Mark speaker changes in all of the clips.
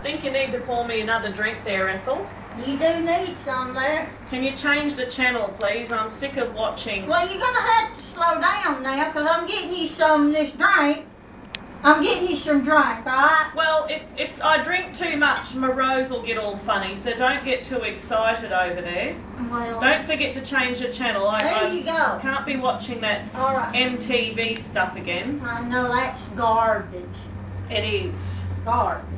Speaker 1: think you need to pour me another drink there, Ethel.
Speaker 2: You do need some there.
Speaker 1: Can you change the channel, please? I'm sick of watching.
Speaker 2: Well, you're going to have to slow down now, because I'm getting you some of this drink. I'm getting you some drink, alright?
Speaker 1: Well, if I drink too much, my rose will get all funny, so don't get too excited over there.
Speaker 2: Well,
Speaker 1: don't forget to change the channel.
Speaker 2: There you go.
Speaker 1: Can't be watching that MTV stuff again.
Speaker 2: I know that's garbage.
Speaker 1: It is.
Speaker 2: Garbage.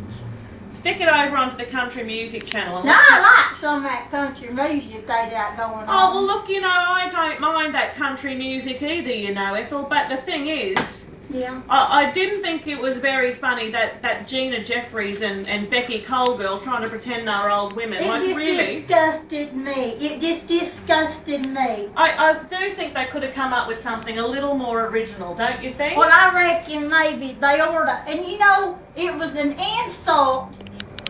Speaker 1: Stick it over onto the country music channel.
Speaker 2: Now I like some of that country music they got going on.
Speaker 1: Oh, well look, you know, I don't mind that country music either, you know, Ethel, but the thing is,
Speaker 2: yeah.
Speaker 1: I didn't think it was very funny that Gina Jeffries and Becky Colville trying to pretend they were old women.
Speaker 2: It just disgusted me. It just disgusted me.
Speaker 1: I do think they could have come up with something a little more original, don't you think?
Speaker 2: Well, I reckon maybe they ought to. And you know, it was an insult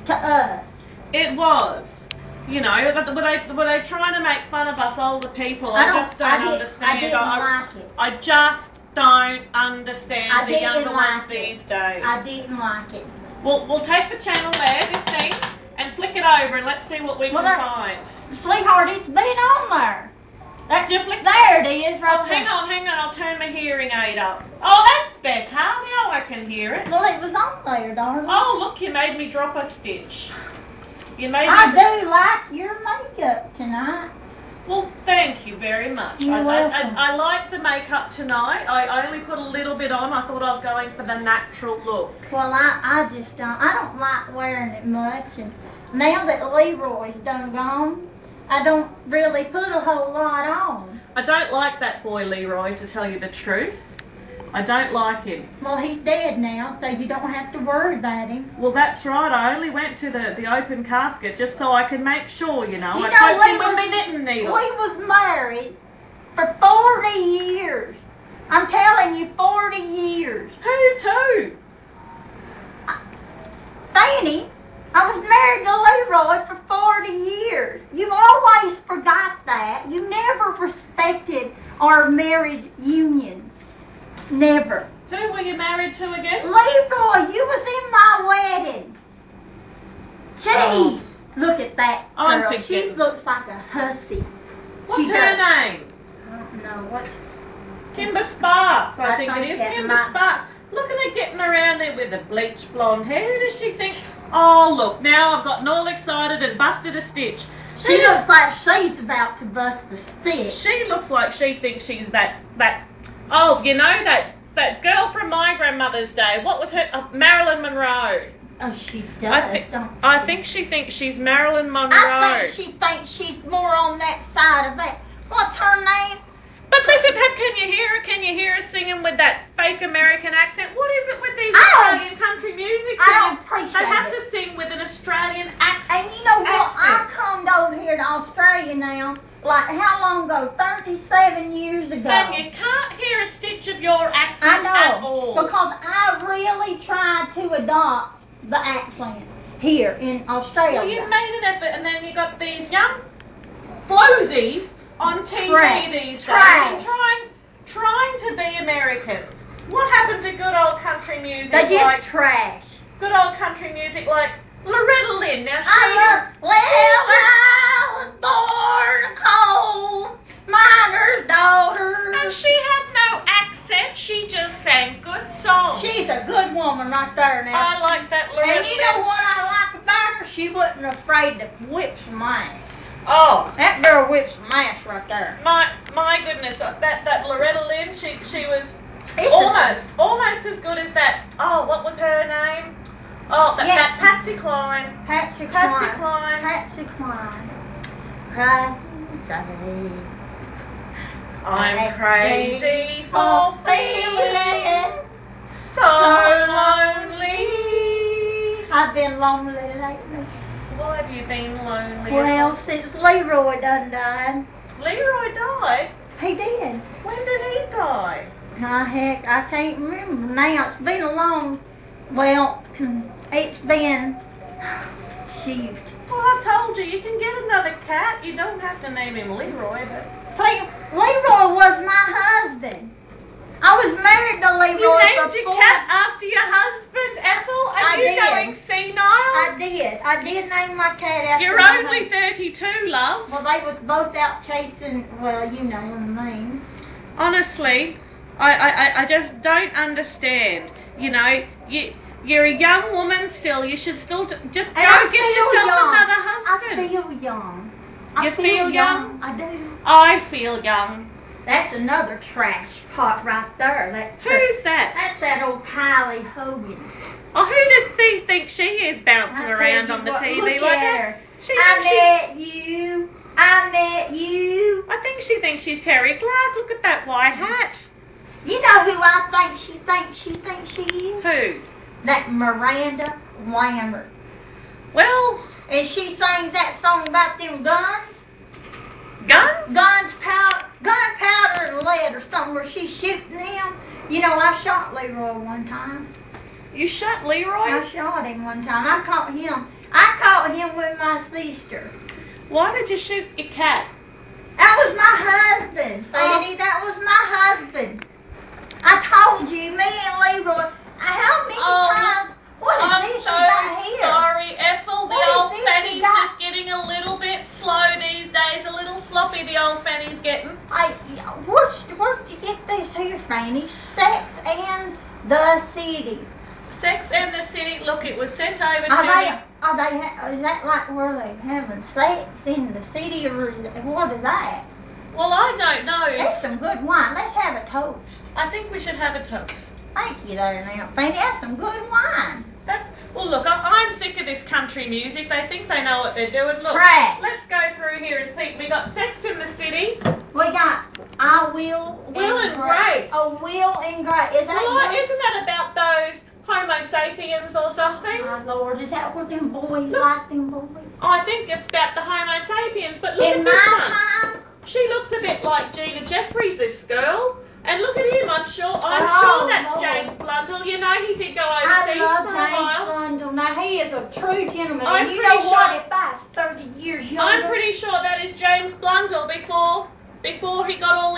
Speaker 2: to us.
Speaker 1: It was. You know, were they trying to make fun of us older people? I just don't understand.
Speaker 2: I didn't like it.
Speaker 1: I just don't understand the younger ones these days.
Speaker 2: I didn't like it.
Speaker 1: We'll take the channel there, this thing, and flick it over and let's see what we can find.
Speaker 2: Sweetheart, it's been on there.
Speaker 1: There
Speaker 2: it is, right there.
Speaker 1: Hang on, I'll turn my hearing aid up. Oh, that's better. Now I can hear it.
Speaker 2: Well, it was on there, darling.
Speaker 1: Oh, look, you made me drop a stitch.
Speaker 2: I do like your makeup tonight.
Speaker 1: Well, thank you very much.
Speaker 2: You're welcome.
Speaker 1: I like the makeup tonight. I only put a little bit on. I thought I was going for the natural look.
Speaker 2: Well, I just don't. I don't like wearing it much. And now that Leroy's done gone, I don't really put a whole lot on.
Speaker 1: I don't like that boy Leroy, to tell you the truth. I don't like him.
Speaker 2: Well, he's dead now, so you don't have to worry about him.
Speaker 1: Well, that's right. I only went to the open casket just so I could make sure, you know.
Speaker 2: I
Speaker 1: poked him with my knitting needle.
Speaker 2: We was married for 40 years. I'm telling you, 40 years.
Speaker 1: Who to?
Speaker 2: Fanny. I was married to Leroy for 40 years. You always forgot that. You never respected our marriage union. Never.
Speaker 1: Who were you married to again?
Speaker 2: Leroy, you was in my wedding. Jeez, look at that girl. She looks like a hussy.
Speaker 1: What's her name?
Speaker 2: I don't know. What's
Speaker 1: Kimber Sparks, I think it is. Kimber
Speaker 2: Sparks.
Speaker 1: Sparks. Look at her getting around there with the bleached blonde hair. Who does she think? Oh, look, now I've gotten all excited and busted a stitch.
Speaker 2: She looks like she's about to bust a stitch.
Speaker 1: She looks like she thinks she's that oh, you know, that girl from my grandmother's day. What was her? Marilyn Monroe.
Speaker 2: Oh, she does, don't she?
Speaker 1: I think she thinks she's Marilyn Monroe.
Speaker 2: I think she thinks she's more on that side of that. What's her name?
Speaker 1: But listen, can you hear her? Can you hear her singing with that fake American accent? What is it with these Australian country music singers?
Speaker 2: I don't appreciate
Speaker 1: They have to sing with an Australian accent.
Speaker 2: And you know what? I come over here to Australia now, like how long ago? 37 years ago.
Speaker 1: And you can't hear a stitch of your accent
Speaker 2: at
Speaker 1: all.
Speaker 2: Because I really tried to adopt the accent here in Australia.
Speaker 1: Well, you made an effort, and then you got these young floozies on TV these days trying to be Americans. What happened to good old country music?
Speaker 2: They just trash.
Speaker 1: Good old country music like Loretta Lynn. Now
Speaker 2: I was born a coal miner's daughter.
Speaker 1: And she had no accent. She just sang good songs.
Speaker 2: She's a good woman right there now.
Speaker 1: I like that Loretta Lynn.
Speaker 2: And you know what I like about her? She wasn't afraid to whip some ass.
Speaker 1: Oh,
Speaker 2: that girl whips some ass right there.
Speaker 1: My goodness, that Loretta Lynn, she was almost as good as that. Oh, what was her name? Oh, that Patsy Cline.
Speaker 2: Patsy Cline. Crazy.
Speaker 1: I'm crazy for feeling so lonely.
Speaker 2: I've been lonely lately.
Speaker 1: Why have you been lonely?
Speaker 2: Well, since Leroy done died.
Speaker 1: Leroy died?
Speaker 2: He did.
Speaker 1: When did he die?
Speaker 2: Heck, I can't remember now. It's been a long, well, it's been, shoot.
Speaker 1: Well, I told you, you can get another cat. You don't have to name him Leroy, but...
Speaker 2: See, Leroy was my husband. I was married to Leroy
Speaker 1: You named
Speaker 2: for
Speaker 1: your
Speaker 2: 4.
Speaker 1: cat after your husband, Ethel? Are you going senile?
Speaker 2: I did name my cat after
Speaker 1: You're
Speaker 2: my
Speaker 1: only
Speaker 2: husband.
Speaker 1: 32, love.
Speaker 2: Well, they was both out chasing, well, you know what I mean.
Speaker 1: Honestly, I just don't understand. You know, you're a young woman still. You should still just go get yourself another husband.
Speaker 2: I feel young.
Speaker 1: You feel young?
Speaker 2: I do.
Speaker 1: I feel young.
Speaker 2: That's another trash pot right there.
Speaker 1: Who's that?
Speaker 2: That's that old Kylie Hogan.
Speaker 1: Oh, who does she think she is bouncing around on the TV
Speaker 2: look
Speaker 1: like
Speaker 2: at
Speaker 1: that?
Speaker 2: her. I met you.
Speaker 1: I think she thinks she's Terry Clark. Look at that white hat.
Speaker 2: You know who I think she is?
Speaker 1: Who?
Speaker 2: That Miranda Lambert.
Speaker 1: Well,
Speaker 2: And she sings that song about them guns.
Speaker 1: guns?
Speaker 2: Gunpowder and lead or something where she's shooting him. You know, I shot Leroy one time.
Speaker 1: You shot Leroy?
Speaker 2: I shot him one time. I caught him with my sister.
Speaker 1: Why did you shoot your cat?
Speaker 2: That was my husband, Fanny. That was my husband. I told you, me and Leroy. How many times? What is this you got here?
Speaker 1: Sorry, Ethel. The
Speaker 2: What
Speaker 1: old
Speaker 2: is this
Speaker 1: Fanny's
Speaker 2: you got?
Speaker 1: just getting a little bit slow these days. A little sloppy, the old Fanny's getting.
Speaker 2: Where'd you get this here, Fanny? Sex and the City.
Speaker 1: Sex and the City. Look, it was sent over to me.
Speaker 2: Is that like where they having sex in the city, or what is that?
Speaker 1: Well, I don't know.
Speaker 2: There's some good wine. Let's have a toast.
Speaker 1: I think we should have a toast.
Speaker 2: Thank you there now, Fanny. That's some good wine.
Speaker 1: Well, look, I'm sick of this country music. They think they know what they're doing. Look,
Speaker 2: Trash.
Speaker 1: let's go through here and see. We got Sex in the City.
Speaker 2: We got Will and
Speaker 1: Grace.
Speaker 2: Oh, Will and Grace. Is that
Speaker 1: Well, isn't that about those Homo sapiens or something?
Speaker 2: my Lord, is that what them boys like, them boys?
Speaker 1: I think it's about the Homo sapiens, but look at
Speaker 2: In
Speaker 1: this
Speaker 2: my
Speaker 1: one.
Speaker 2: time,
Speaker 1: She looks a bit like Gina Jeffries, this girl. And look at him, I'm sure
Speaker 2: Oh,
Speaker 1: that's
Speaker 2: Lord.
Speaker 1: James Blundell. You know, he did go
Speaker 2: I
Speaker 1: overseas
Speaker 2: love
Speaker 1: for a
Speaker 2: James
Speaker 1: while.
Speaker 2: Blundell. Now, he is a true gentleman.
Speaker 1: I'm
Speaker 2: And you
Speaker 1: pretty
Speaker 2: know
Speaker 1: sure-
Speaker 2: what? If I was 30 years younger.
Speaker 1: I'm pretty sure that is James Blundell before he got all